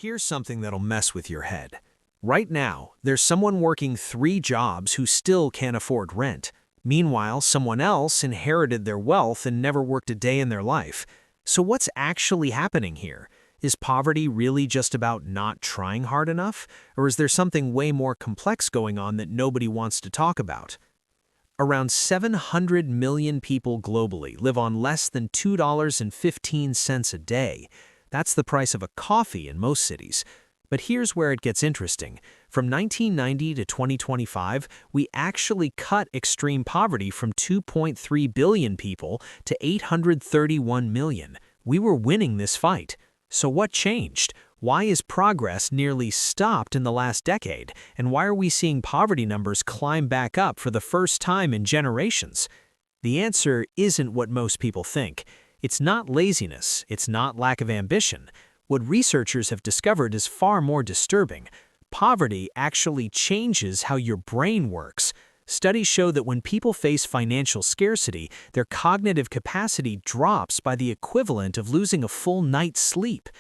Here's something that'll mess with your head. Right now, there's someone working 3 jobs who still can't afford rent. Meanwhile, someone else inherited their wealth and never worked a day in their life. So what's actually happening here? Is poverty really just about not trying hard enough? Or is there something way more complex going on that nobody wants to talk about? Around 700 million people globally live on less than $2.15 a day. That's the price of a coffee in most cities. But here's where it gets interesting. From 1990 to 2025, we actually cut extreme poverty from 2.3 billion people to 831 million. We were winning this fight. So what changed? Why is progress nearly stopped in the last decade? And why are we seeing poverty numbers climb back up for the first time in generations? The answer isn't what most people think. It's not laziness. It's not lack of ambition. What researchers have discovered is far more disturbing. Poverty actually changes how your brain works. Studies show that when people face financial scarcity, their cognitive capacity drops by the equivalent of losing a full night's sleep.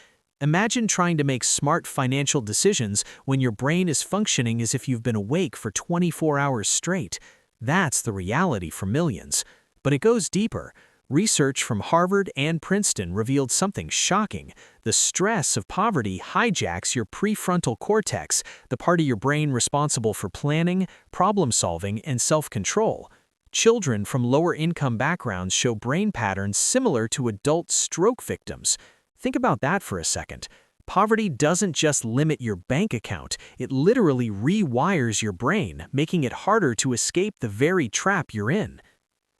Imagine trying to make smart financial decisions when your brain is functioning as if you've been awake for 24 hours straight. That's the reality for millions. But it goes deeper. Research from Harvard and Princeton revealed something shocking. The stress of poverty hijacks your prefrontal cortex, the part of your brain responsible for planning, problem-solving, and self-control. Children from lower-income backgrounds show brain patterns similar to adult stroke victims. Think about that for a second. Poverty doesn't just limit your bank account, it literally rewires your brain, making it harder to escape the very trap you're in.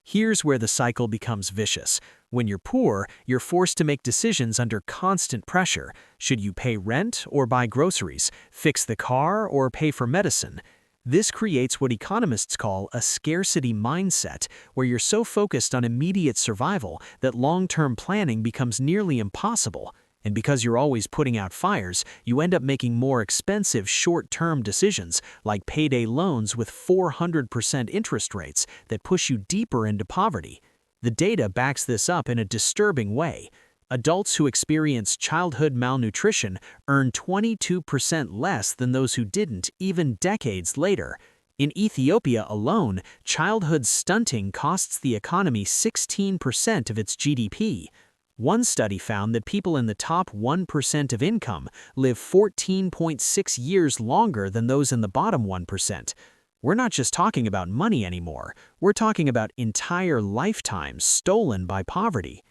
Here's where the cycle becomes vicious. When you're poor, you're forced to make decisions under constant pressure. Should you pay rent or buy groceries, fix the car or pay for medicine? This creates what economists call a scarcity mindset, where you're so focused on immediate survival that long-term planning becomes nearly impossible. And because you're always putting out fires, you end up making more expensive short-term decisions, like payday loans with 400% interest rates that push you deeper into poverty. The data backs this up in a disturbing way. Adults who experience childhood malnutrition earn 22% less than those who didn't, even decades later. In Ethiopia alone, childhood stunting costs the economy 16% of its GDP. One study found that people in the top 1% of income live 14.6 years longer than those in the bottom 1%. We're not just talking about money anymore. We're talking about entire lifetimes stolen by poverty.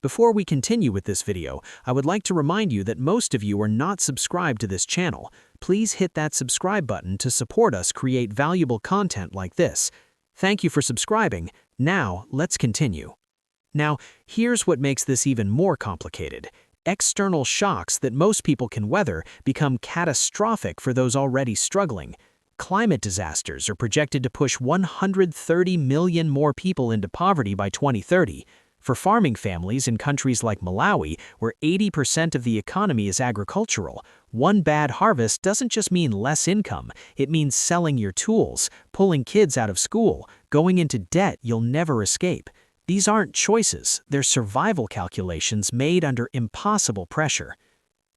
Before we continue with this video, I would like to remind you that most of you are not subscribed to this channel. Please hit that subscribe button to support us create valuable content like this. Thank you for subscribing. Now, let's continue. Now, here's what makes this even more complicated. External shocks that most people can weather become catastrophic for those already struggling. Climate disasters are projected to push 130 million more people into poverty by 2030. For farming families in countries like Malawi, where 80% of the economy is agricultural, one bad harvest doesn't just mean less income, it means selling your tools, pulling kids out of school, going into debt you'll never escape. These aren't choices, they're survival calculations made under impossible pressure.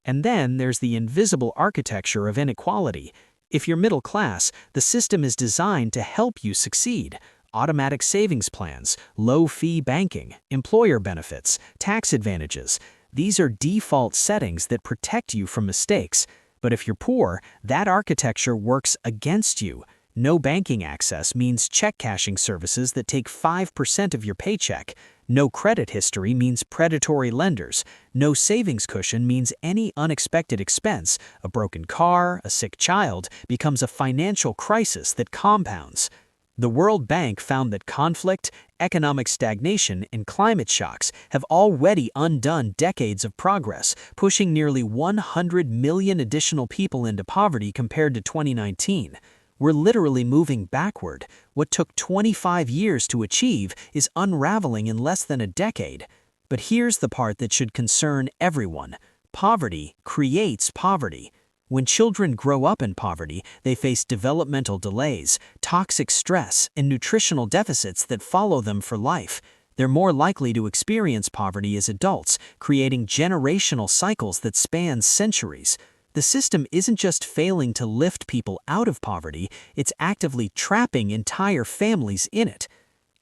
And then there's the invisible architecture of inequality. If you're middle class, the system is designed to help you succeed. Automatic savings plans, low-fee banking, employer benefits, tax advantages. These are default settings that protect you from mistakes. But if you're poor, that architecture works against you. No banking access means check cashing services that take 5% of your paycheck. No credit history means predatory lenders. No savings cushion means any unexpected expense, a broken car, a sick child, becomes a financial crisis that compounds. The World Bank found that conflict, economic stagnation, and climate shocks have already undone decades of progress, pushing nearly 100 million additional people into poverty compared to 2019. We're literally moving backward. What took 25 years to achieve is unraveling in less than a decade. But here's the part that should concern everyone. Poverty creates poverty. When children grow up in poverty, they face developmental delays, toxic stress, and nutritional deficits that follow them for life. They're more likely to experience poverty as adults, creating generational cycles that span centuries. The system isn't just failing to lift people out of poverty, it's actively trapping entire families in it.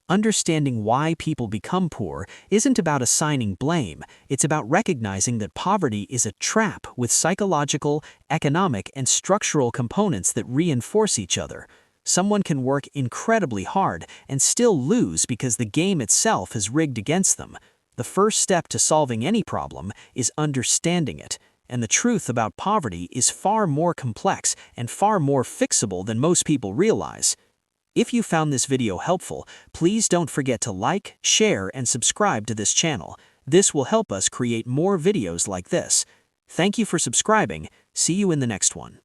Understanding why people become poor isn't about assigning blame, it's about recognizing that poverty is a trap with psychological, economic, and structural components that reinforce each other. Someone can work incredibly hard and still lose because the game itself is rigged against them. The first step to solving any problem is understanding it, and the truth about poverty is far more complex and far more fixable than most people realize. If you found this video helpful, please don't forget to like, share, and subscribe to this channel. This will help us create more videos like this. Thank you for subscribing. See you in the next one.